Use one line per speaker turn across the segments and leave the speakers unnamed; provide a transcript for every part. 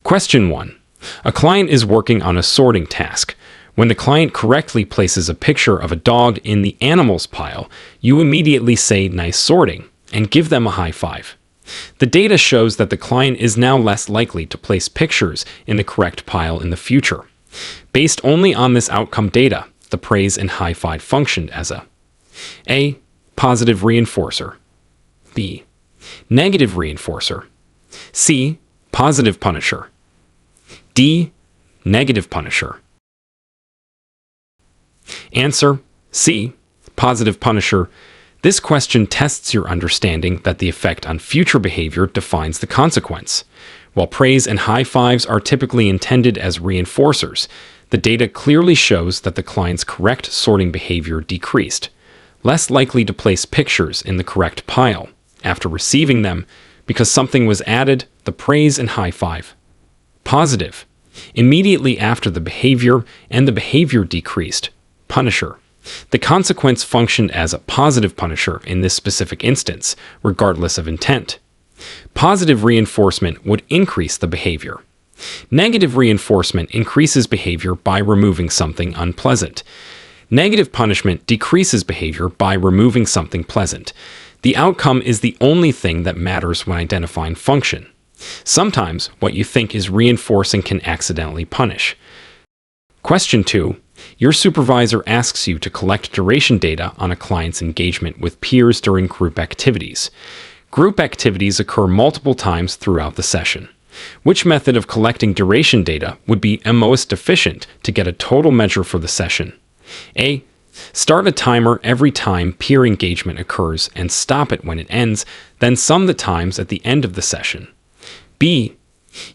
Question 1. A client is working on a sorting task. When the client correctly places a picture of a dog in the animals pile, you immediately say "nice sorting" and give them a high five. The data shows that the client is now less likely to place pictures in the correct pile in the future. Based only on this outcome data, the praise and high five functioned as A. Positive reinforcer. B. Negative reinforcer. C. Positive punisher. D. Negative punisher. Answer: C. Positive punisher. This question tests your understanding that the effect on future behavior defines the consequence. While praise and high fives are typically intended as reinforcers, the data clearly shows that the client's correct sorting behavior decreased, less likely to place pictures in the correct pile after receiving them because something was added, the praise and high five. Positive: immediately after the behavior and the behavior decreased, punisher. The consequence functioned as a positive punisher in this specific instance, regardless of intent. Positive reinforcement would increase the behavior. Negative reinforcement increases behavior by removing something unpleasant. Negative punishment decreases behavior by removing something pleasant. The outcome is the only thing that matters when identifying function. Sometimes what you think is reinforcing can accidentally punish. Question 2. Your supervisor asks you to collect duration data on a client's engagement with peers during group activities. Group activities occur multiple times throughout the session. Which method of collecting duration data would be most efficient to get a total measure for the session? A. Start a timer every time peer engagement occurs and stop it when it ends, then sum the times at the end of the session. B.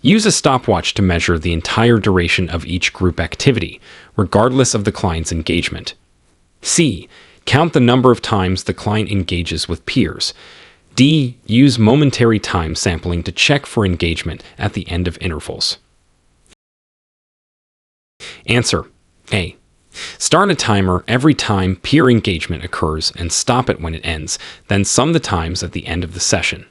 Use a stopwatch to measure the entire duration of each group activity, regardless of the client's engagement. C. Count the number of times the client engages with peers. D. Use momentary time sampling to check for engagement at the end of intervals. Answer: A. Start a timer every time peer engagement occurs and stop it when it ends, then sum the times at the end of the session.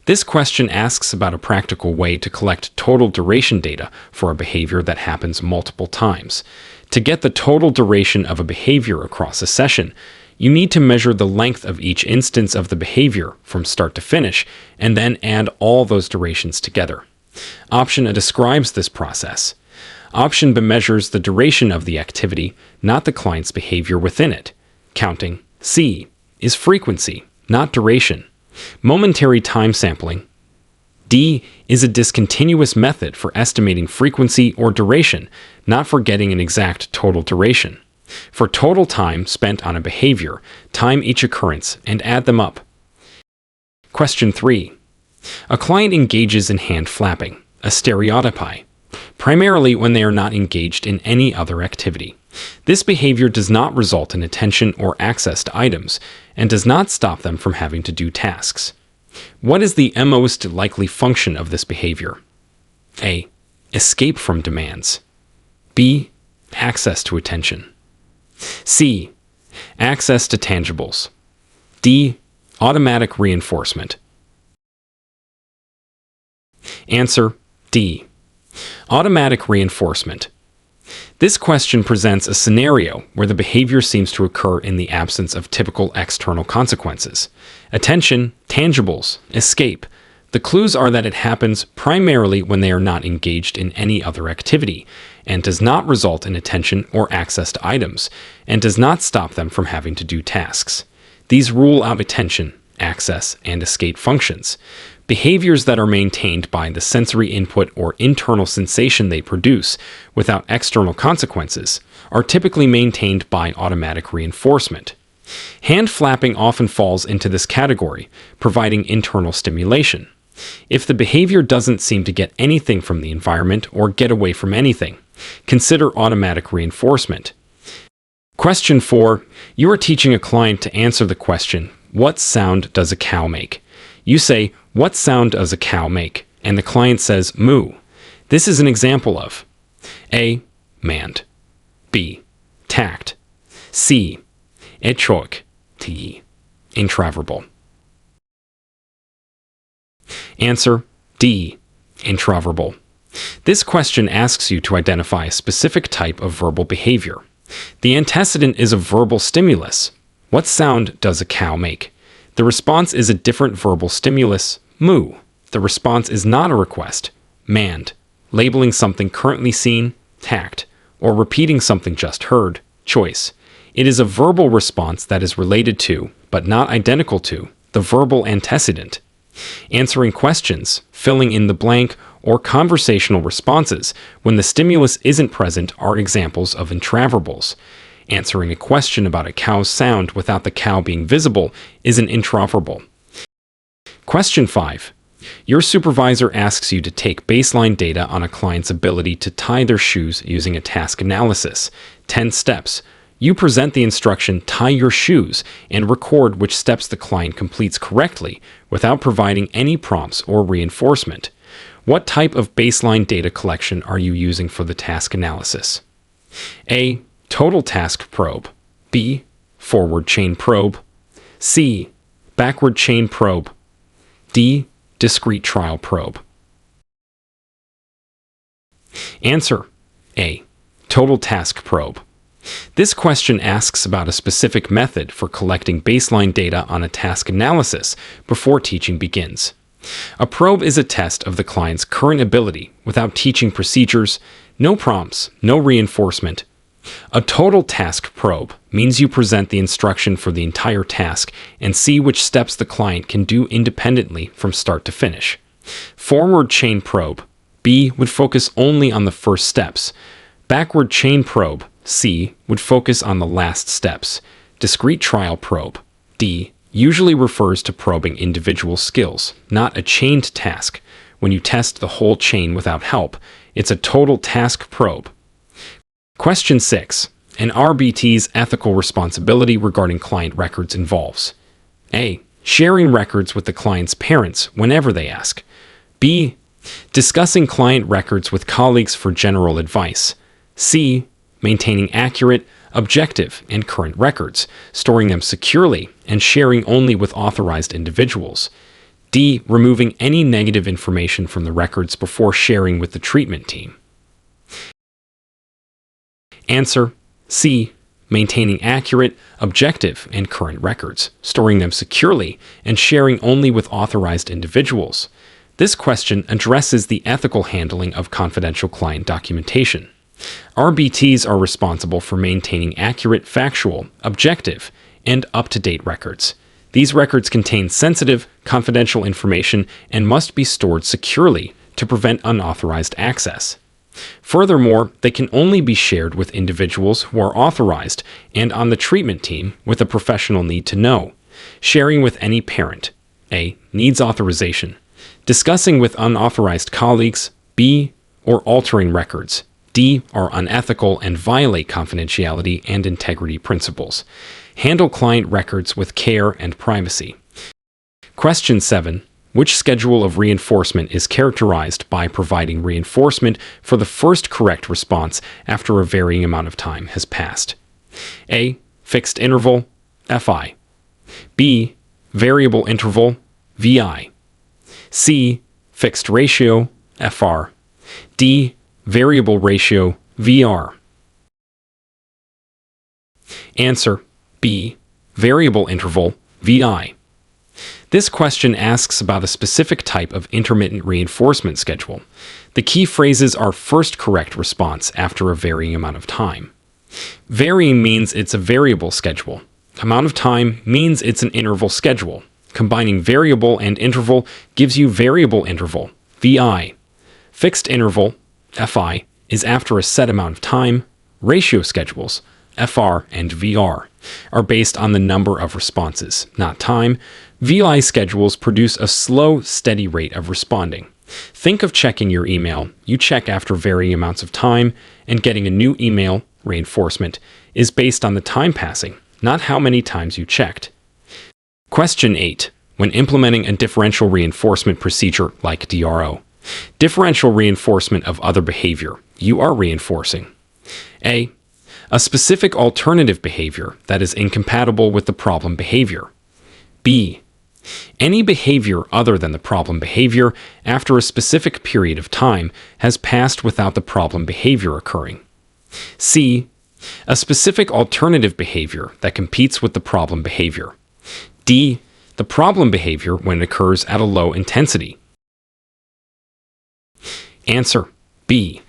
This question asks about a practical way to collect total duration data for a behavior that happens multiple times. To get the total duration of a behavior across a session, you need to measure the length of each instance of the behavior from start to finish, and then add all those durations together. Option A describes this process. Option B measures the duration of the activity, not the client's behavior within it. Counting. C is frequency, not duration. Momentary time sampling. D is a discontinuous method for estimating frequency or duration, not for getting an exact total duration. For total time spent on a behavior, time each occurrence and add them up. Question 3. A client engages in hand flapping, a stereotypy, primarily when they are not engaged in any other activity. This behavior does not result in attention or access to items, and does not stop them from having to do tasks. What is the most likely function of this behavior? A. Escape from demands. B. Access to attention. C. Access to tangibles. D. Automatic reinforcement. Answer: D. Automatic reinforcement. This question presents a scenario where the behavior seems to occur in the absence of typical external consequences. Attention, tangibles, escape. The clues are that it happens primarily when they are not engaged in any other activity, and does not result in attention or access to items, and does not stop them from having to do tasks. These rule out attention, access, and escape functions. Behaviors that are maintained by the sensory input or internal sensation they produce without external consequences are typically maintained by automatic reinforcement. Hand flapping often falls into this category, providing internal stimulation. If the behavior doesn't seem to get anything from the environment or get away from anything, consider automatic reinforcement. Question 4. You are teaching a client to answer the question, "What sound does a cow make?" You say, "What sound does a cow make?" and the client says, "Moo." This is an example of A. Mand. B. Tact. C. Echoic. T. Intraverbal. Answer: D. Intraverbal. This question asks you to identify a specific type of verbal behavior. The antecedent is a verbal stimulus. What sound does a cow make? The response is a different verbal stimulus, moo. The response is not a request, mand. Labeling something currently seen, tact, or repeating something just heard, choice. It is a verbal response that is related to, but not identical to, the verbal antecedent. Answering questions, filling in the blank, or conversational responses when the stimulus isn't present are examples of intraverbals. Answering a question about a cow's sound without the cow being visible is an intraverbal. Question 5. Your supervisor asks you to take baseline data on a client's ability to tie their shoes using a task analysis. 10 steps. You present the instruction, tie your shoes, and record which steps the client completes correctly without providing any prompts or reinforcement. What type of baseline data collection are you using for the task analysis? A. Total task probe. B. Forward chain probe. C. Backward chain probe. D. Discrete trial probe. Answer: A. Total task probe. This question asks about a specific method for collecting baseline data on a task analysis before teaching begins. A probe is a test of the client's current ability without teaching procedures, no prompts, no reinforcement. A total task probe means you present the instruction for the entire task and see which steps the client can do independently from start to finish. Forward chain probe, B, would focus only on the first steps. Backward chain probe, C, would focus on the last steps. Discrete trial probe, D, usually refers to probing individual skills, not a chained task. When you test the whole chain without help, it's a total task probe. Question 6. An RBT's ethical responsibility regarding client records involves: A. Sharing records with the client's parents whenever they ask. B. Discussing client records with colleagues for general advice. C. Maintaining accurate, objective, and current records, storing them securely, and sharing only with authorized individuals. D. Removing any negative information from the records before sharing with the treatment team. Answer: C. Maintaining accurate, objective, and current records, storing them securely, and sharing only with authorized individuals. This question addresses the ethical handling of confidential client documentation. RBTs are responsible for maintaining accurate, factual, objective, and up-to-date records. These records contain sensitive, confidential information and must be stored securely to prevent unauthorized access. Furthermore, they can only be shared with individuals who are authorized and on the treatment team with a professional need to know. Sharing with any parent: A. Needs authorization. Discussing with unauthorized colleagues. B. Or altering records. D. Are unethical and violate confidentiality and integrity principles. Handle client records with care and privacy. Question 7. Which schedule of reinforcement is characterized by providing reinforcement for the first correct response after a varying amount of time has passed? A. Fixed interval, FI. B. Variable interval, VI. C. Fixed ratio, FR. D. Variable ratio, VR. Answer: B. Variable interval, VI. This question asks about a specific type of intermittent reinforcement schedule. The key phrases are first correct response after a varying amount of time. Varying means it's a variable schedule. Amount of time means it's an interval schedule. Combining variable and interval gives you variable interval, VI. Fixed interval, FI, is after a set amount of time. Ratio schedules, FR and VR, are based on the number of responses, not time. VI schedules produce a slow, steady rate of responding. Think of checking your email. You check after varying amounts of time, and getting a new email, reinforcement, is based on the time passing, not how many times you checked. Question 8. When implementing a differential reinforcement procedure like DRO, differential reinforcement of other behavior, you are reinforcing: A. A specific alternative behavior that is incompatible with the problem behavior. B. Any behavior other than the problem behavior after a specific period of time has passed without the problem behavior occurring. C. A specific alternative behavior that competes with the problem behavior. D. The problem behavior when it occurs at a low intensity. Answer B.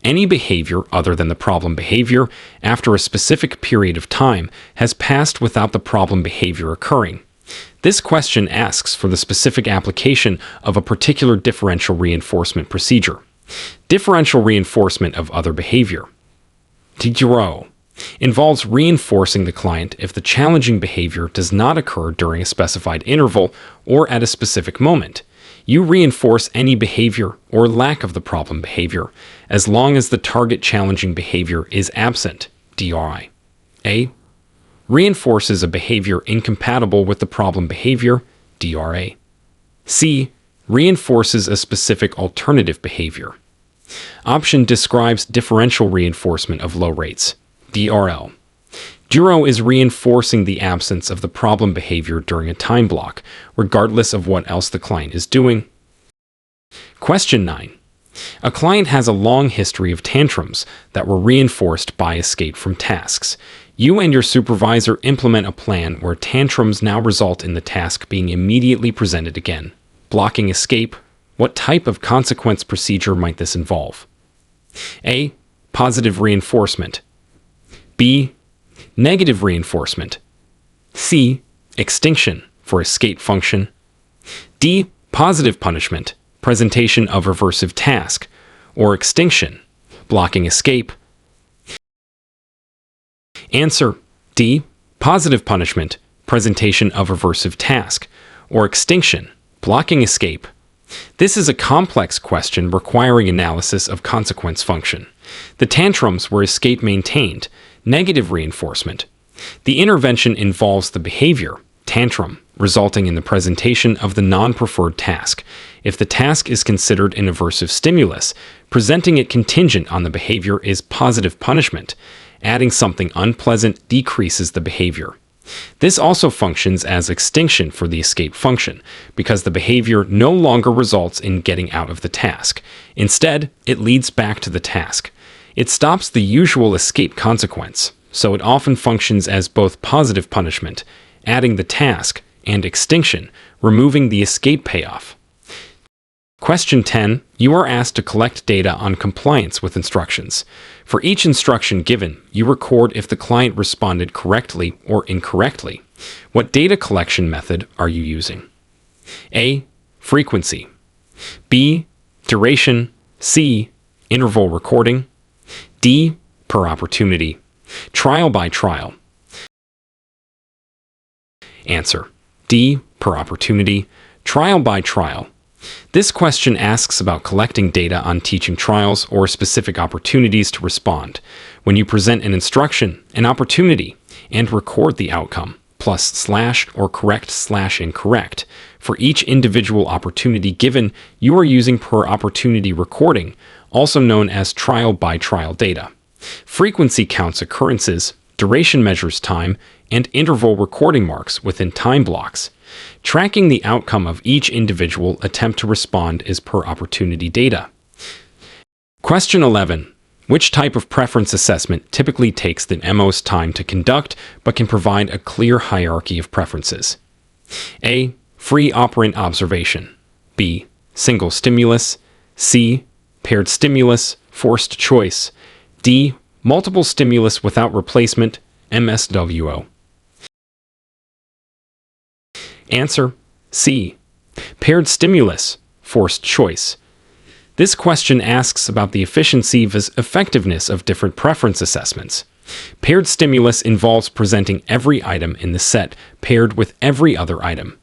Any behavior other than the problem behavior after a specific period of time has passed without the problem behavior occurring. This question asks for the specific application of a particular differential reinforcement procedure. Differential reinforcement of other behavior. DRO involves reinforcing the client if the challenging behavior does not occur during a specified interval or at a specific moment. You reinforce any behavior or lack of the problem behavior as long as the target challenging behavior is absent. DRI. A. Reinforces a behavior incompatible with the problem behavior. DRA. C. Reinforces a specific alternative behavior. Option describes differential reinforcement of low rates. DRL. DRO is reinforcing the absence of the problem behavior during a time block, regardless of what else the client is doing. Question 9. A client has a long history of tantrums that were reinforced by escape from tasks. You and your supervisor implement a plan where tantrums now result in the task being immediately presented again. Blocking escape. What type of consequence procedure might this involve? A. Positive reinforcement. B. Negative reinforcement. C. Extinction for escape function. D. Positive punishment, presentation of reversive task, or extinction, blocking escape. Answer D. Positive punishment, presentation of reversive task, or extinction, blocking escape. This is a complex question requiring analysis of consequence function. The tantrums were escape maintained, negative reinforcement. The intervention involves the behavior, tantrum, resulting in the presentation of the non-preferred task. If the task is considered an aversive stimulus, presenting it contingent on the behavior is positive punishment. Adding something unpleasant decreases the behavior. This also functions as extinction for the escape function, because the behavior no longer results in getting out of the task. Instead, it leads back to the task. It stops the usual escape consequence, so it often functions as both positive punishment, adding the task, and extinction, removing the escape payoff. Question 10. You are asked to collect data on compliance with instructions. For each instruction given, you record if the client responded correctly or incorrectly. What data collection method are you using? A. Frequency. B. Duration. C. Interval recording. D. Per opportunity. Trial by trial. Answer. D. Per opportunity. Trial by trial. This question asks about collecting data on teaching trials or specific opportunities to respond. When you present an instruction, an opportunity, and record the outcome, +/ or correct/incorrect. For each individual opportunity given, you are using per opportunity recording, also known as trial by trial data. Frequency counts occurrences, duration measures time, and interval recording marks within time blocks. Tracking the outcome of each individual attempt to respond is per opportunity data. Question 11. Which type of preference assessment typically takes the most time to conduct but can provide a clear hierarchy of preferences? A. Free operant observation. B. Single stimulus. C. Paired stimulus, forced choice. D. Multiple stimulus without replacement, MSWO. Answer C. Paired stimulus, forced choice. This question asks about the efficiency vs. effectiveness of different preference assessments. Paired stimulus involves presenting every item in the set paired with every other item.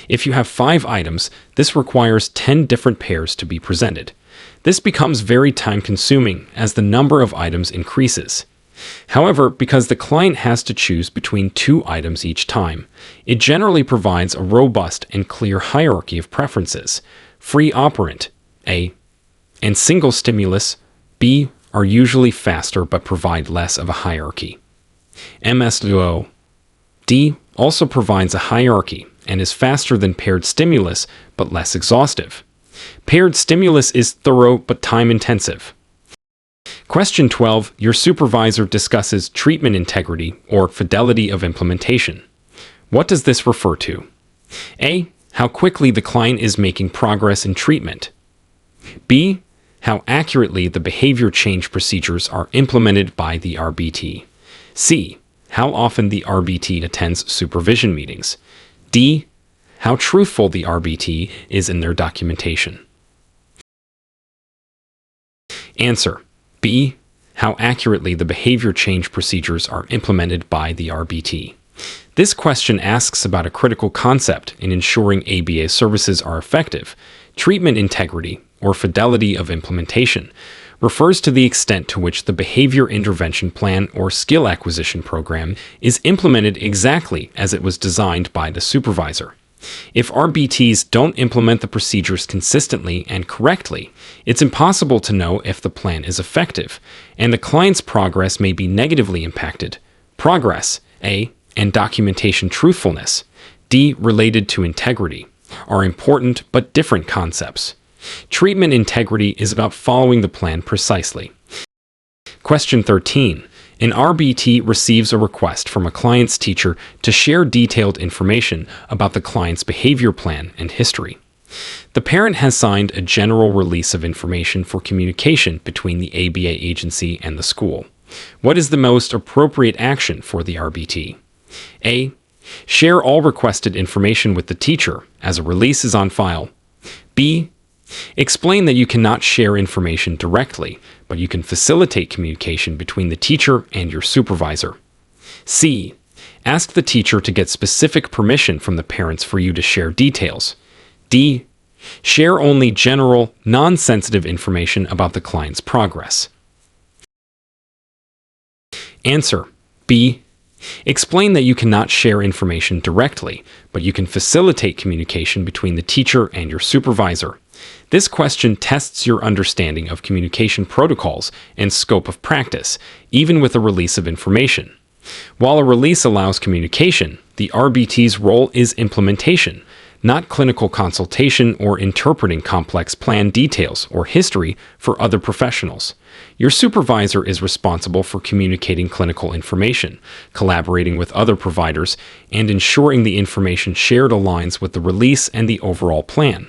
If you have 5 items, this requires 10 different pairs to be presented. This becomes very time-consuming as the number of items increases. However, because the client has to choose between 2 items each time, it generally provides a robust and clear hierarchy of preferences. Free operant, A, and single stimulus, B, are usually faster but provide less of a hierarchy. MSWO, D, also provides a hierarchy and is faster than paired stimulus but less exhaustive. Paired stimulus is thorough but time-intensive. Question 12. Your supervisor discusses treatment integrity or fidelity of implementation. What does this refer to? A. How quickly the client is making progress in treatment. B. How accurately the behavior change procedures are implemented by the RBT. C. How often the RBT attends supervision meetings. D. How truthful the RBT is in their documentation. Answer. B. How accurately the behavior change procedures are implemented by the RBT. This question asks about a critical concept in ensuring ABA services are effective. Treatment integrity, or fidelity of implementation, refers to the extent to which the behavior intervention plan or skill acquisition program is implemented exactly as it was designed by the supervisor. If RBTs don't implement the procedures consistently and correctly, it's impossible to know if the plan is effective, and the client's progress may be negatively impacted. Progress, A, and documentation truthfulness, D, related to integrity, are important but different concepts. Treatment integrity is about following the plan precisely. Question 13. An RBT receives a request from a client's teacher to share detailed information about the client's behavior plan and history. The parent has signed a general release of information for communication between the ABA agency and the school. What is the most appropriate action for the RBT? A. Share all requested information with the teacher, as a release is on file. B. Explain that you cannot share information directly, but you can facilitate communication between the teacher and your supervisor. C. Ask the teacher to get specific permission from the parents for you to share details. D. Share only general, non-sensitive information about the client's progress. Answer. B. Explain that you cannot share information directly, but you can facilitate communication between the teacher and your supervisor. This question tests your understanding of communication protocols and scope of practice, even with a release of information. While a release allows communication, the RBT's role is implementation, not clinical consultation or interpreting complex plan details or history for other professionals. Your supervisor is responsible for communicating clinical information, collaborating with other providers, and ensuring the information shared aligns with the release and the overall plan.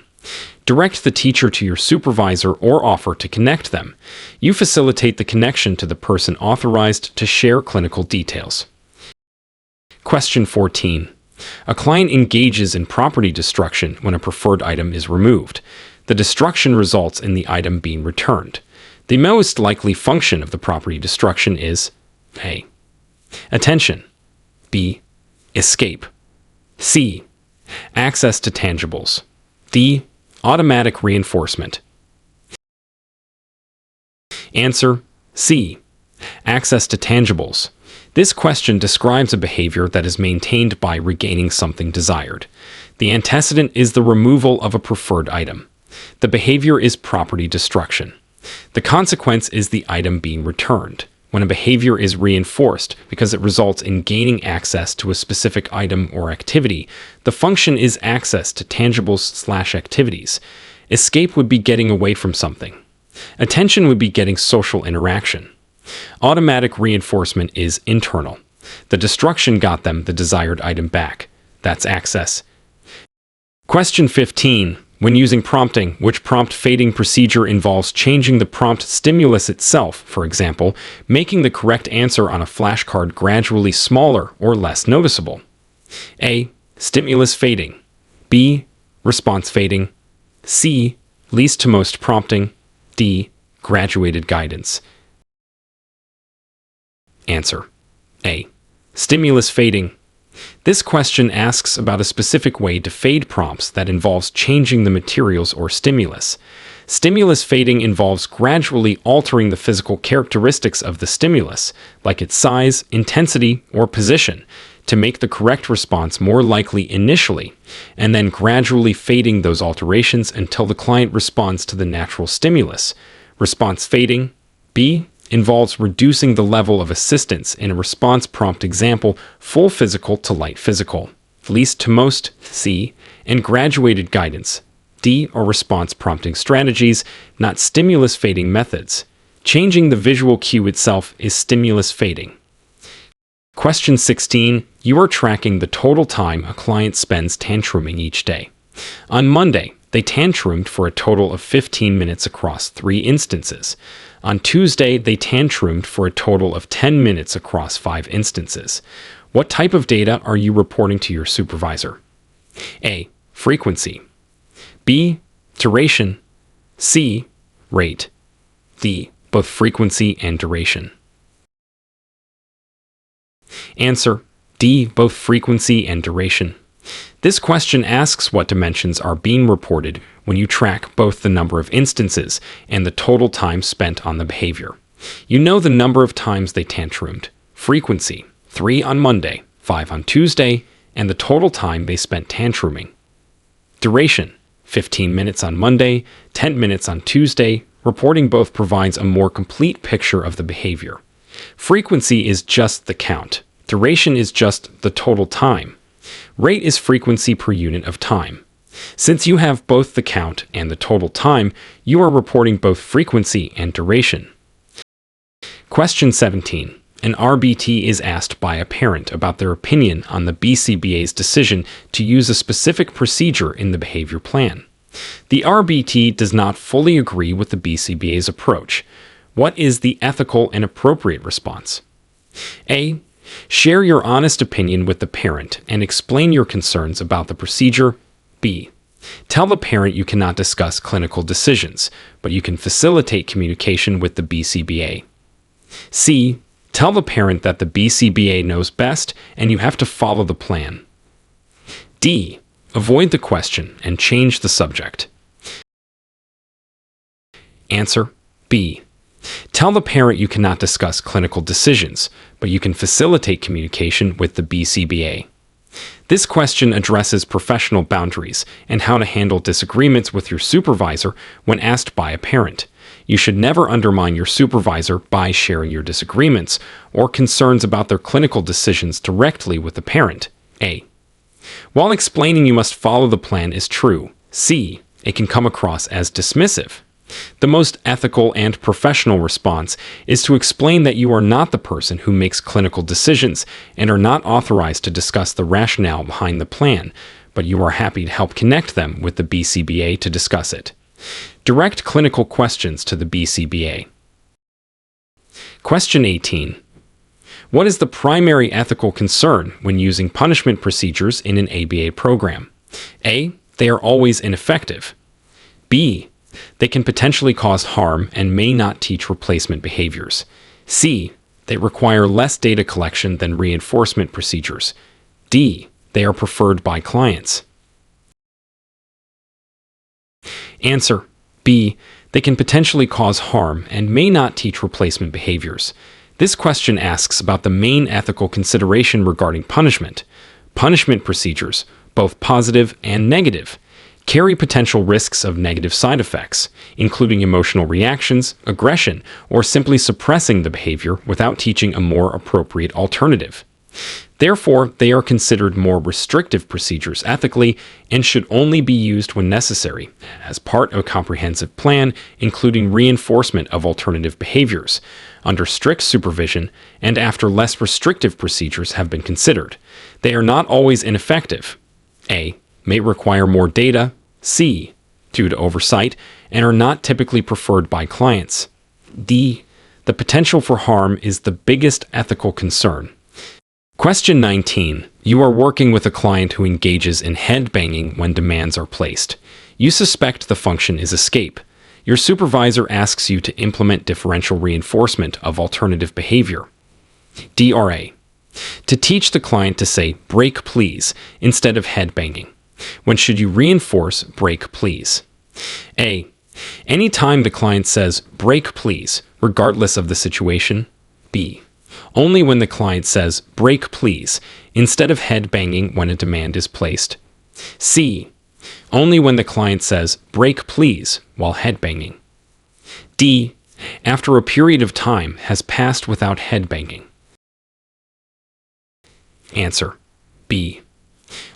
Direct the teacher to your supervisor or offer to connect them. You facilitate the connection to the person authorized to share clinical details. Question 14. A client engages in property destruction when a preferred item is removed. The destruction results in the item being returned. The most likely function of the property destruction is A. Attention. B. Escape. C. Access to tangibles. D. Automatic reinforcement. Answer. C. Access to tangibles. This question describes a behavior that is maintained by regaining something desired. The antecedent is the removal of a preferred item. The behavior is property destruction. The consequence is the item being returned. When a behavior is reinforced because it results in gaining access to a specific item or activity, the function is access to tangibles/activities. Escape would be getting away from something. Attention would be getting social interaction. Automatic reinforcement is internal. The destruction got them the desired item back. That's access. Question 15. When using prompting, which prompt fading procedure involves changing the prompt stimulus itself, for example, making the correct answer on a flashcard gradually smaller or less noticeable? A. Stimulus fading. B. Response fading. C. Least to most prompting. D. Graduated guidance. Answer. A. Stimulus fading. This question asks about a specific way to fade prompts that involves changing the materials or stimulus. Stimulus fading involves gradually altering the physical characteristics of the stimulus, like its size, intensity, or position, to make the correct response more likely initially, and then gradually fading those alterations until the client responds to the natural stimulus. Response fading. B. Involves reducing the level of assistance in a response prompt example, full physical to light physical. least to most, C, and graduated guidance, D, or response prompting strategies, not stimulus fading methods. Changing the visual cue itself is stimulus fading. Question 16. You are tracking the total time a client spends tantruming each day. On Monday, they tantrumed for a total of 15 minutes across 3 instances. On Tuesday, they tantrumed for a total of 10 minutes across 5 instances. What type of data are you reporting to your supervisor? A. Frequency. B. Duration. C. Rate. D. Both frequency and duration. Answer: D. Both frequency and duration. This question asks what dimensions are being reported when you track both the number of instances and the total time spent on the behavior. You know the number of times they tantrumed. Frequency: 3 on Monday, 5 on Tuesday, and the total time they spent tantruming. Duration: 15 minutes on Monday, 10 minutes on Tuesday. Reporting both provides a more complete picture of the behavior. Frequency is just the count. Duration is just the total time. Rate is frequency per unit of time. Since you have both the count and the total time, you are reporting both frequency and duration. Question 17. An RBT is asked by a parent about their opinion on the BCBA's decision to use a specific procedure in the behavior plan. The RBT does not fully agree with the BCBA's approach. What is the ethical and appropriate response? A. Share your honest opinion with the parent and explain your concerns about the procedure. B. Tell the parent you cannot discuss clinical decisions, but you can facilitate communication with the BCBA. C. Tell the parent that the BCBA knows best and you have to follow the plan. D. Avoid the question and change the subject. Answer: B. Tell the parent you cannot discuss clinical decisions, but you can facilitate communication with the BCBA. This question addresses professional boundaries and how to handle disagreements with your supervisor when asked by a parent. You should never undermine your supervisor by sharing your disagreements or concerns about their clinical decisions directly with the parent. A. While explaining you must follow the plan is true. C. It can come across as dismissive. The most ethical and professional response is to explain that you are not the person who makes clinical decisions and are not authorized to discuss the rationale behind the plan, but you are happy to help connect them with the BCBA to discuss it. Direct clinical questions to the BCBA. Question 18. What is the primary ethical concern when using punishment procedures in an ABA program? A. They are always ineffective. B. They can potentially cause harm and may not teach replacement behaviors. C. They require less data collection than reinforcement procedures. D. They are preferred by clients. Answer: B. They can potentially cause harm and may not teach replacement behaviors. This question asks about the main ethical consideration regarding punishment. Punishment procedures, both positive and negative, carry potential risks of negative side effects, including emotional reactions, aggression, or simply suppressing the behavior without teaching a more appropriate alternative. Therefore, they are considered more restrictive procedures ethically and should only be used when necessary, as part of a comprehensive plan, including reinforcement of alternative behaviors, under strict supervision, and after less restrictive procedures have been considered. They are not always ineffective. A. May require more data. C. Due to oversight, and are not typically preferred by clients. D. The potential for harm is the biggest ethical concern. Question 19. You are working with a client who engages in head-banging when demands are placed. You suspect the function is escape. Your supervisor asks you to implement differential reinforcement of alternative behavior. DRA. To teach the client to say, "break please," instead of head-banging. When should you reinforce "break please"? A. Anytime the client says, "break please," regardless of the situation. B. Only when the client says, "break please," instead of head-banging when a demand is placed. C. Only when the client says, "break please," while head-banging. D. After a period of time has passed without head-banging. Answer: B.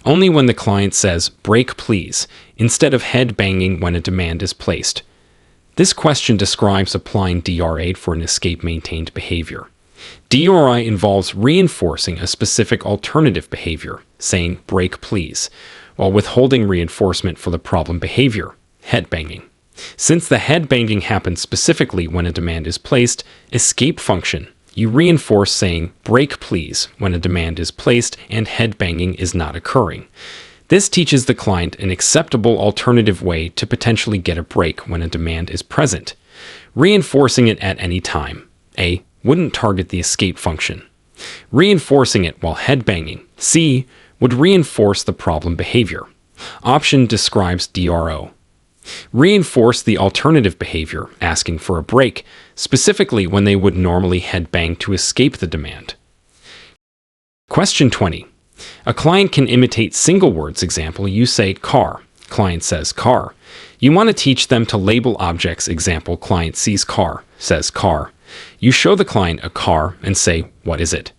Only when the client says, "break please," instead of head banging when a demand is placed. This question describes applying DRA for an escape-maintained behavior. DRI involves reinforcing a specific alternative behavior, saying "break please," while withholding reinforcement for the problem behavior, head banging. Since the head banging happens specifically when a demand is placed, escape function, you reinforce saying "break please" when a demand is placed and head banging is not occurring. This teaches the client an acceptable alternative way to potentially get a break when a demand is present. Reinforcing it at any time, A, wouldn't target the escape function. Reinforcing it while head banging, C, would reinforce the problem behavior. Option describes DRO. Reinforce the alternative behavior, asking for a break, specifically when they would normally head bang to escape the demand. Question 20. A client can imitate single words. Example, you say car. Client says car. You want to teach them to label objects. Example, client sees car, says car. You show the client a car and say, "What is it?"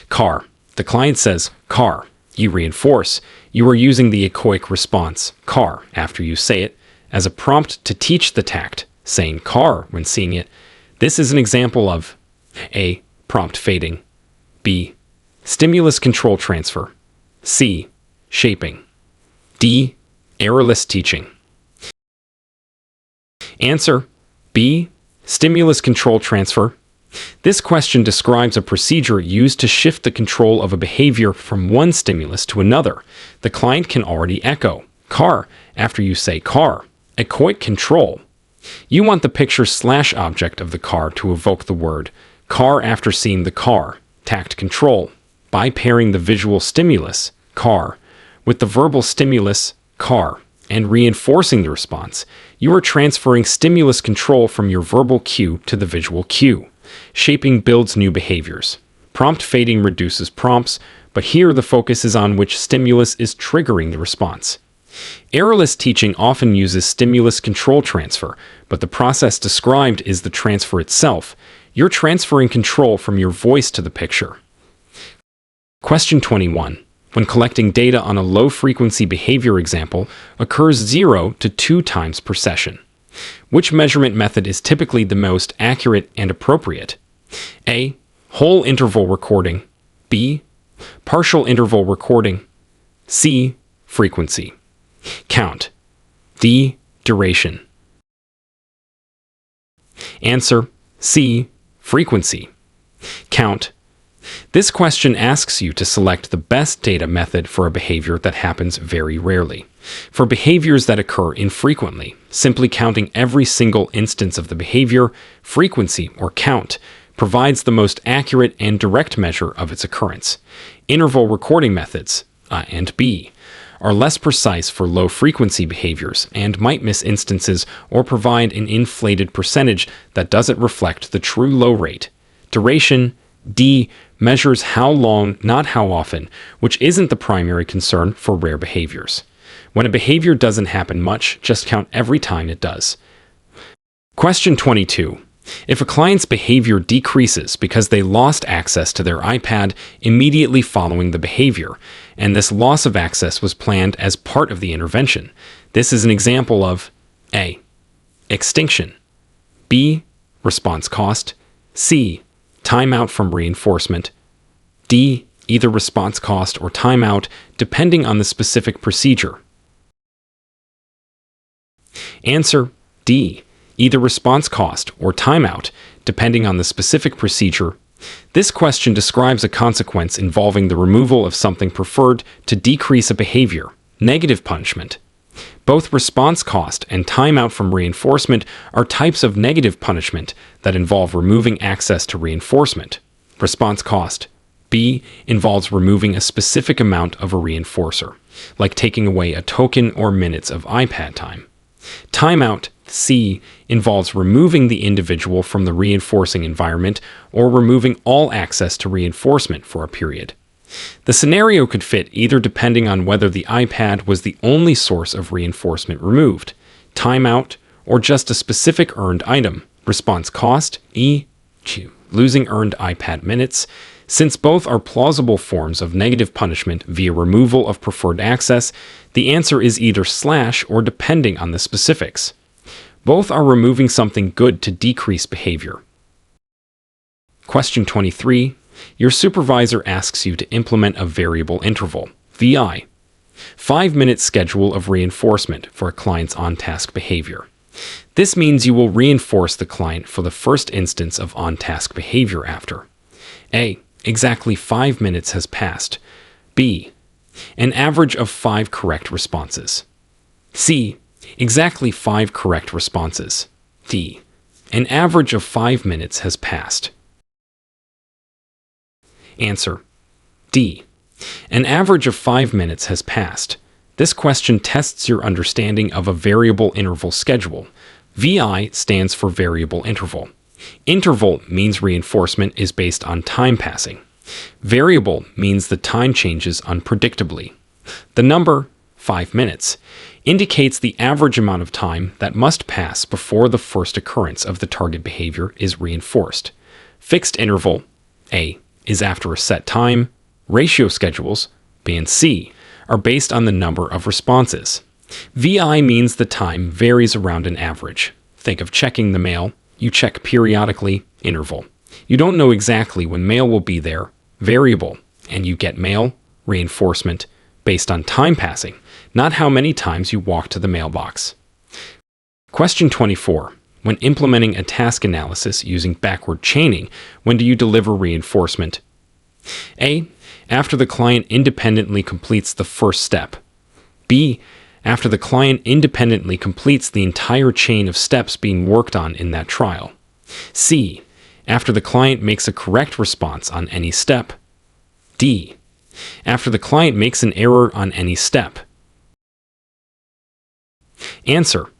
Car. The client says car. You reinforce. You are using the echoic response, car, after you say it, as a prompt to teach the tact, saying car when seeing it. This is an example of A, prompt fading, B, stimulus control transfer, C, shaping, D, errorless teaching. Answer, B, stimulus control transfer. This question describes a procedure used to shift the control of a behavior from one stimulus to another. The client can already echo car after you say car. Echoic control. You want the picture/object of the car to evoke the word car after seeing the car, tact control, by pairing the visual stimulus, car, with the verbal stimulus, car, and reinforcing the response. You are transferring stimulus control from your verbal cue to the visual cue. Shaping builds new behaviors. Prompt fading reduces prompts, but here the focus is on which stimulus is triggering the response. Errorless teaching often uses stimulus control transfer, but the process described is the transfer itself. You're transferring control from your voice to the picture. Question 21. When collecting data on a low-frequency behavior example occurs 0 to 2 times per session. Which measurement method is typically the most accurate and appropriate? A, whole interval recording, B, partial interval recording, C, frequency. Count. D, duration. Answer, C, frequency. Count. This question asks you to select the best data method for a behavior that happens very rarely. For behaviors that occur infrequently, simply counting every single instance of the behavior, frequency, or count, provides the most accurate and direct measure of its occurrence. Interval recording methods, A and B, are less precise for low-frequency behaviors and might miss instances or provide an inflated percentage that doesn't reflect the true low rate. Duration, D, measures how long, not how often, which isn't the primary concern for rare behaviors. When a behavior doesn't happen much, just count every time it does. Question 22. If a client's behavior decreases because they lost access to their iPad immediately following the behavior, and this loss of access was planned as part of the intervention, this is an example of A, extinction, B, response cost, C, timeout from reinforcement, D, either response cost or timeout, depending on the specific procedure. Answer, D, either response cost or timeout, depending on the specific procedure. This question describes a consequence involving the removal of something preferred to decrease a behavior, negative punishment. Both response cost and timeout from reinforcement are types of negative punishment that involve removing access to reinforcement. Response cost, B, involves removing a specific amount of a reinforcer, like taking away a token or minutes of iPad time. Timeout, C, involves removing the individual from the reinforcing environment or removing all access to reinforcement for a period. The scenario could fit either depending on whether the iPad was the only source of reinforcement removed, timeout, or just a specific earned item, response cost, E, losing earned iPad minutes, Since both are plausible forms of negative punishment via removal of preferred access, the answer is either slash or depending on the specifics. Both are removing something good to decrease behavior. Question 23. Your supervisor asks you to implement a variable interval, VI, 5-minute schedule of reinforcement for a client's on-task behavior. This means you will reinforce the client for the first instance of on-task behavior after A. Exactly 5 minutes has passed. B. An average of 5 correct responses. C. Exactly 5 correct responses. D. An average of 5 minutes has passed. Answer: D. An average of 5 minutes has passed. This question tests your understanding of a variable interval schedule. VI stands for variable interval. Interval means reinforcement is based on time passing. Variable means the time changes unpredictably. The number, 5 minutes, indicates the average amount of time that must pass before the first occurrence of the target behavior is reinforced. Fixed interval, A, is after a set time. Ratio schedules, B and C, are based on the number of responses. VI means the time varies around an average. Think of checking the mail. You check periodically. Interval. You don't know exactly when mail will be there. Variable. And you get mail, reinforcement, based on time passing, not how many times you walk to the mailbox. Question 24. When implementing a task analysis using backward chaining, when do you deliver reinforcement? A. After the client independently completes the first step. B. After the client independently completes the entire chain of steps being worked on in that trial. C. After the client makes a correct response on any step. D. After the client makes an error on any step. Answer: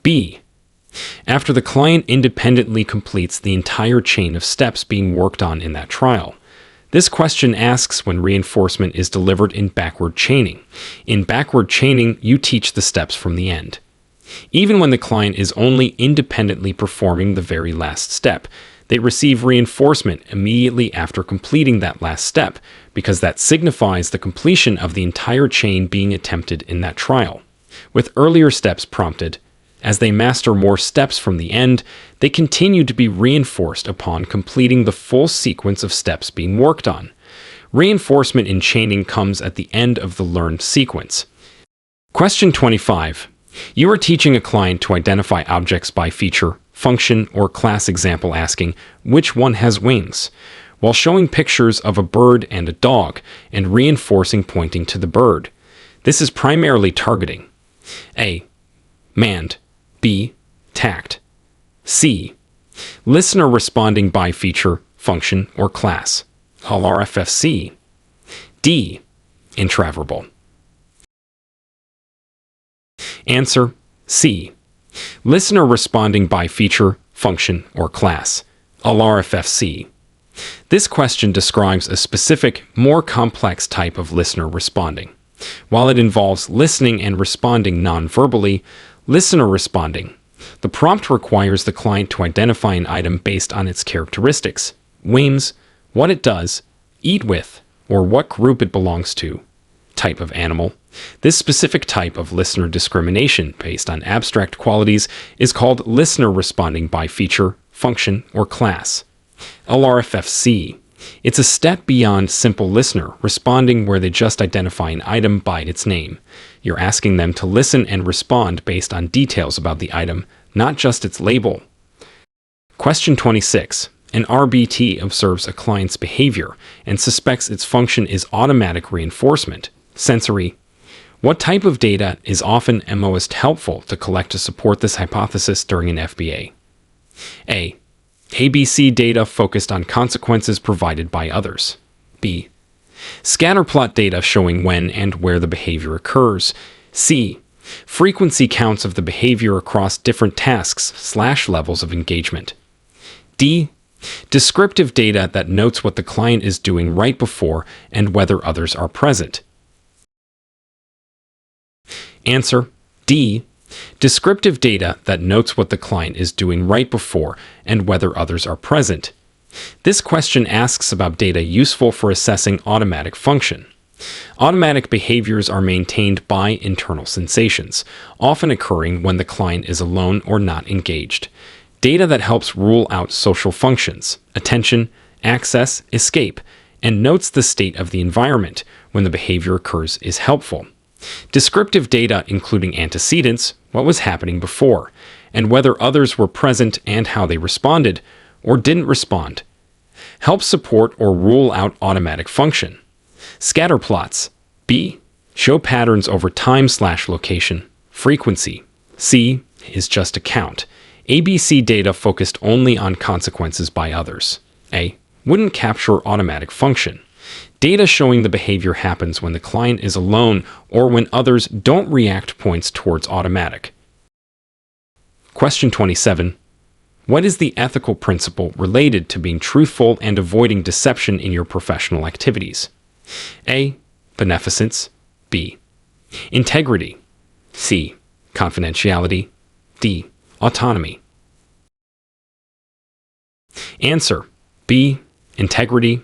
B. After the client independently completes the entire chain of steps being worked on in that trial. This question asks when reinforcement is delivered in backward chaining. In backward chaining, you teach the steps from the end. Even when the client is only independently performing the very last step, they receive reinforcement immediately after completing that last step, because that signifies the completion of the entire chain being attempted in that trial. With earlier steps prompted, as they master more steps from the end, they continue to be reinforced upon completing the full sequence of steps being worked on. Reinforcement in chaining comes at the end of the learned sequence. Question 25. You are teaching a client to identify objects by feature, function, or class, example asking which one has wings, while showing pictures of a bird and a dog and reinforcing pointing to the bird. This is primarily targeting. A. Manned. B. Tact. C. Listener responding by feature, function, or class. RFFC. D. Intraverbal. Answer: C. Listener responding by feature, function, or class. RFFC. This question describes a specific, more complex type of listener responding. While it involves listening and responding non-verbally, listener responding, the prompt requires the client to identify an item based on its characteristics, wings, what it does, eat with, or what group it belongs to, type of animal. This specific type of listener discrimination based on abstract qualities is called listener responding by feature, function, or class. LRFFC. It's a step beyond simple listener responding where they just identify an item by its name. You're asking them to listen and respond based on details about the item, not just its label. Question 26. An RBT observes a client's behavior and suspects its function is automatic reinforcement, sensory. What type of data is often most helpful to collect to support this hypothesis during an FBA? A. ABC data focused on consequences provided by others. B. Scatterplot data showing when and where the behavior occurs. C. Frequency counts of the behavior across different tasks/levels of engagement. D. Descriptive data that notes what the client is doing right before and whether others are present. Answer: D. Descriptive data that notes what the client is doing right before and whether others are present. This question asks about data useful for assessing automatic function. Automatic behaviors are maintained by internal sensations, often occurring when the client is alone or not engaged. Data that helps rule out social functions, attention, access, escape, and notes the state of the environment when the behavior occurs is helpful. Descriptive data including antecedents, what was happening before, and whether others were present and how they responded or didn't respond, helps support or rule out automatic function. Scatter plots. B. Show patterns over time/location. Frequency. C. Is just a count. ABC data focused only on consequences by others. A. Wouldn't capture automatic function. Data showing the behavior happens when the client is alone or when others don't react points towards automatic. Question 27. What is the ethical principle related to being truthful and avoiding deception in your professional activities? A. Beneficence. B. Integrity. C. Confidentiality. D. Autonomy. Answer. B. Integrity.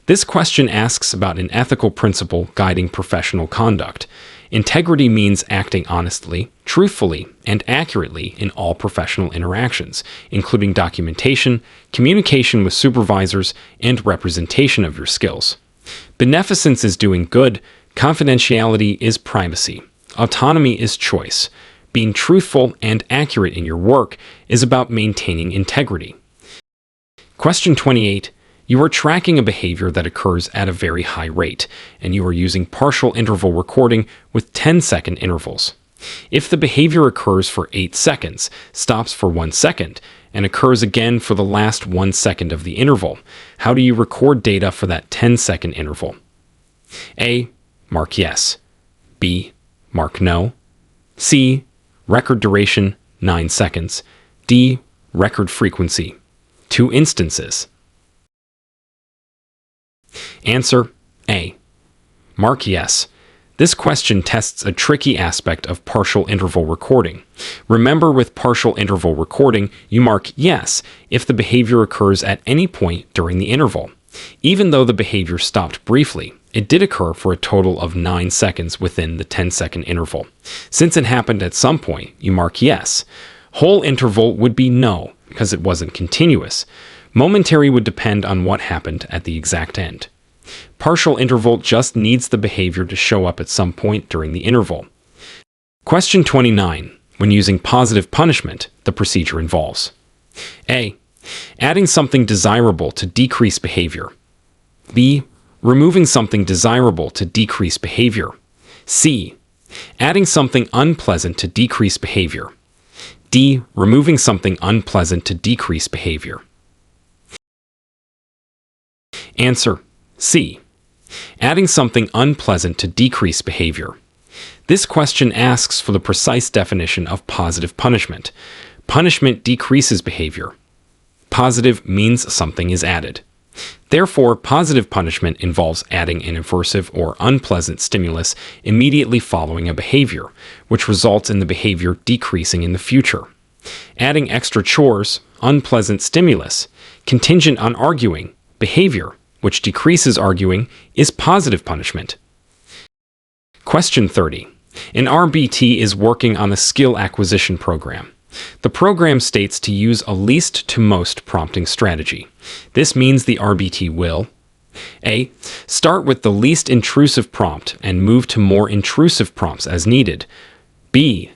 This question asks about an ethical principle guiding professional conduct. Integrity means acting honestly, truthfully, and accurately in all professional interactions, including documentation, communication with supervisors, and representation of your skills. Beneficence is doing good, confidentiality is privacy, autonomy is choice. Being truthful and accurate in your work is about maintaining integrity. Question 28. You are tracking a behavior that occurs at a very high rate, and you are using partial interval recording with 10-second intervals. If the behavior occurs for 8 seconds, stops for 1 second, and occurs again for the last 1 second of the interval, how do you record data for that 10-second interval? A. Mark yes. B. Mark no. C. Record duration, 9 seconds. D. Record frequency, 2 instances. Answer. A. Mark yes. This question tests a tricky aspect of partial interval recording. Remember, with partial interval recording, you mark yes if the behavior occurs at any point during the interval. Even though the behavior stopped briefly, it did occur for a total of 9 seconds within the 10-second interval. Since it happened at some point, you mark yes. Whole interval would be no, because it wasn't continuous. Momentary would depend on what happened at the exact end. Partial interval just needs the behavior to show up at some point during the interval. Question 29. When using positive punishment, the procedure involves A. Adding something desirable to decrease behavior. B. Removing something desirable to decrease behavior. C. Adding something unpleasant to decrease behavior. D. Removing something unpleasant to decrease behavior. Answer. C. Adding something unpleasant to decrease behavior. This question asks for the precise definition of positive punishment. Punishment decreases behavior. Positive means something is added. Therefore, positive punishment involves adding an aversive or unpleasant stimulus immediately following a behavior, which results in the behavior decreasing in the future. Adding extra chores, unpleasant stimulus, contingent on arguing, behavior, which decreases arguing, is positive punishment. Question 30. An RBT is working on a skill acquisition program. The program states to use a least to most prompting strategy. This means the RBT will A. Start with the least intrusive prompt and move to more intrusive prompts as needed. B.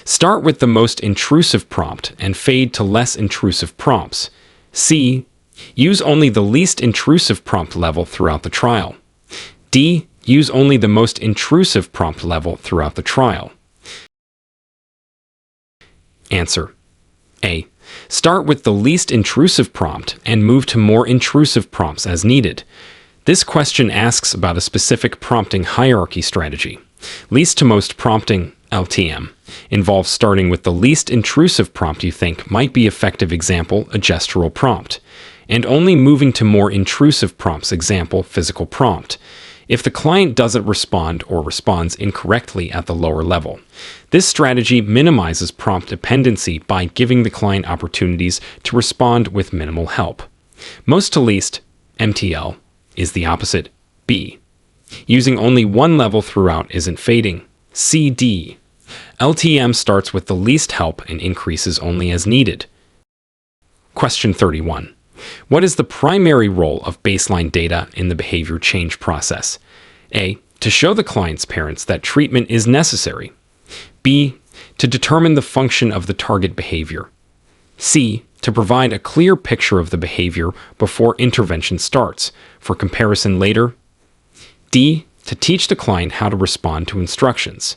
Start with the most intrusive prompt and fade to less intrusive prompts. C. Use only the least intrusive prompt level throughout the trial. D. Use only the most intrusive prompt level throughout the trial. Answer. A. Start with the least intrusive prompt and move to more intrusive prompts as needed. This question asks about a specific prompting hierarchy strategy. Least to most prompting, LTM, involves starting with the least intrusive prompt you think might be effective, example, a gestural prompt, and only moving to more intrusive prompts, example, physical prompt, if the client doesn't respond or responds incorrectly at the lower level. This strategy minimizes prompt dependency by giving the client opportunities to respond with minimal help. Most to least, MTL, is the opposite, B. Using only one level throughout isn't fading, CD. LTM starts with the least help and increases only as needed. Question 31. What is the primary role of baseline data in the behavior change process? A. To show the client's parents that treatment is necessary. B. To determine the function of the target behavior. C. To provide a clear picture of the behavior before intervention starts, for comparison later. D. To teach the client how to respond to instructions.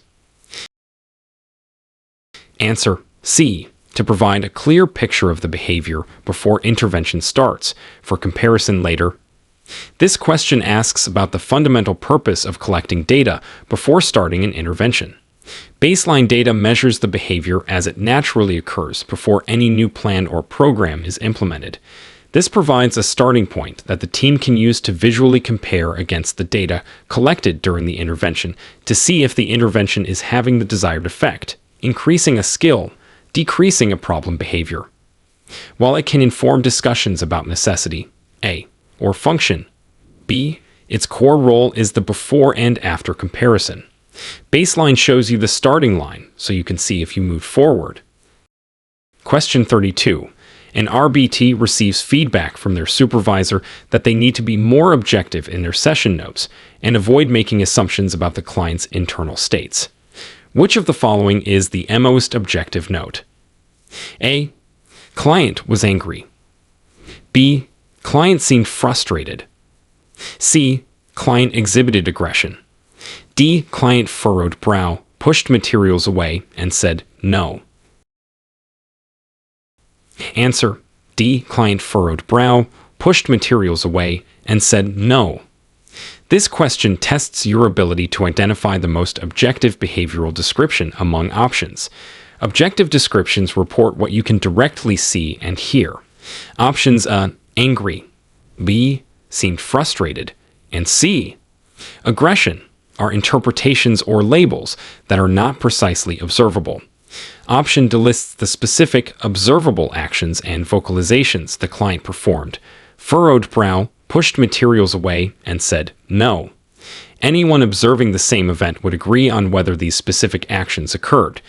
Answer: C. To provide a clear picture of the behavior before intervention starts, for comparison later. This question asks about the fundamental purpose of collecting data before starting an intervention. Baseline data measures the behavior as it naturally occurs before any new plan or program is implemented. This provides a starting point that the team can use to visually compare against the data collected during the intervention to see if the intervention is having the desired effect, increasing a skill, decreasing a problem behavior. While it can inform discussions about necessity, A, or function, B, its core role is the before and after comparison. Baseline shows you the starting line, so you can see if you move forward. Question 32. An RBT receives feedback from their supervisor that they need to be more objective in their session notes and avoid making assumptions about the client's internal states. Which of the following is the most objective note? A. Client was angry. B. Client seemed frustrated. C. Client exhibited aggression. D. Client furrowed brow, pushed materials away, and said no. Answer: D. Client furrowed brow, pushed materials away, and said no. This question tests your ability to identify the most objective behavioral description among options. Objective descriptions report what you can directly see and hear. Options A. Angry. B. Seemed frustrated. And C. Aggression are interpretations or labels that are not precisely observable. Option D lists the specific observable actions and vocalizations the client performed. Furrowed brow, pushed materials away, and said no. Anyone observing the same event would agree on whether these specific actions occurred.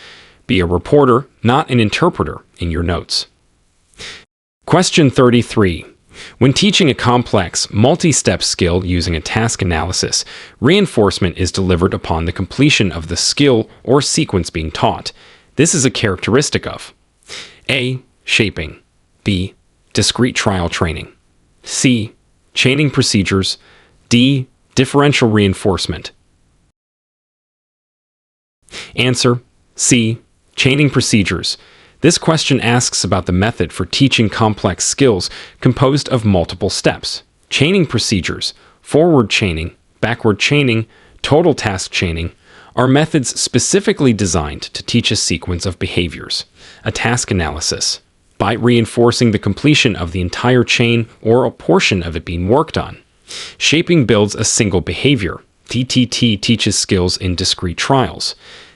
Be a reporter, not an interpreter, in your notes. Question 33. When teaching a complex, multi-step skill using a task analysis, reinforcement is delivered upon the completion of the skill or sequence being taught. This is a characteristic of A. Shaping. B. Discrete trial training. C. Chaining procedures. D. Differential reinforcement. Answer: C. Chaining procedures. This question asks about the method for teaching complex skills composed of multiple steps. Chaining procedures, forward chaining, backward chaining, total task chaining, are methods specifically designed to teach a sequence of behaviors. A task analysis, by reinforcing the completion of the entire chain or a portion of it being worked on. Shaping builds a single behavior. DTT teaches skills in discrete trials.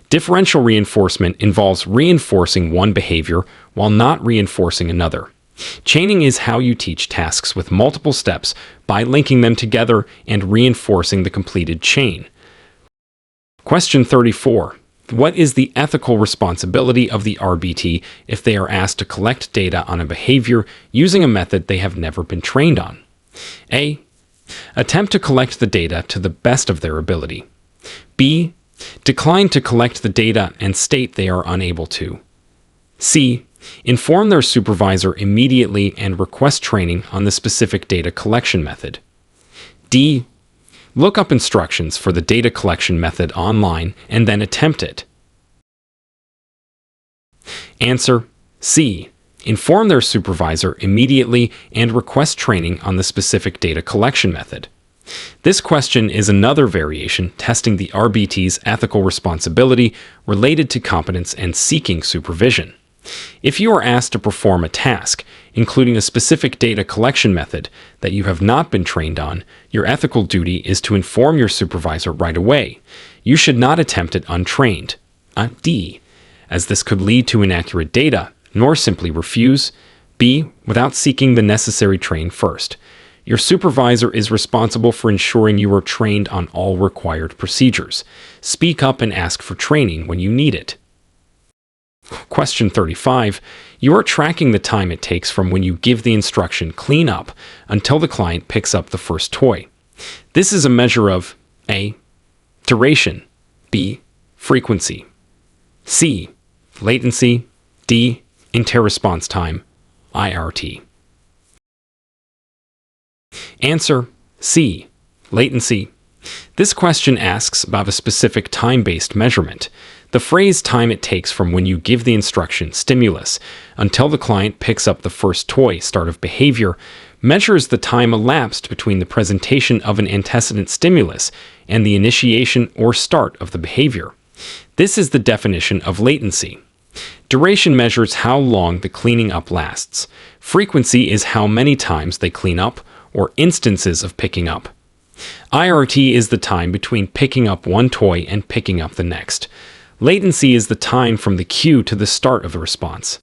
Differential reinforcement involves reinforcing one behavior while not reinforcing another. Chaining is how you teach tasks with multiple steps by linking them together and reinforcing the completed chain. Question 34. What is the ethical responsibility of the RBT if they are asked to collect data on a behavior using a method they have never been trained on? A. Attempt to collect the data to the best of their ability. B. Decline to collect the data and state they are unable to. C. Inform their supervisor immediately and request training on the specific data collection method. D. Look up instructions for the data collection method online and then attempt it. Answer: C. Inform their supervisor immediately and request training on the specific data collection method. This question is another variation testing the RBT's ethical responsibility related to competence and seeking supervision. If you are asked to perform a task, including a specific data collection method that you have not been trained on, your ethical duty is to inform your supervisor right away. You should not attempt it untrained. D. As this could lead to inaccurate data, nor simply refuse. B. Without seeking the necessary training first. Your supervisor is responsible for ensuring you are trained on all required procedures. Speak up and ask for training when you need it. Question 35. You are tracking the time it takes from when you give the instruction clean up until the client picks up the first toy. This is a measure of A. Duration, B. Frequency, C. Latency, D. Inter-response time, IRT. Answer C. Latency. This question asks about a specific time-based measurement. The phrase time it takes from when you give the instruction stimulus until the client picks up the first toy start of behavior measures the time elapsed between the presentation of an antecedent stimulus and the initiation or start of the behavior. This is the definition of latency. Duration measures how long the cleaning up lasts. Frequency is how many times they clean up or instances of picking up. IRT is the time between picking up one toy and picking up the next. Latency is the time from the cue to the start of the response.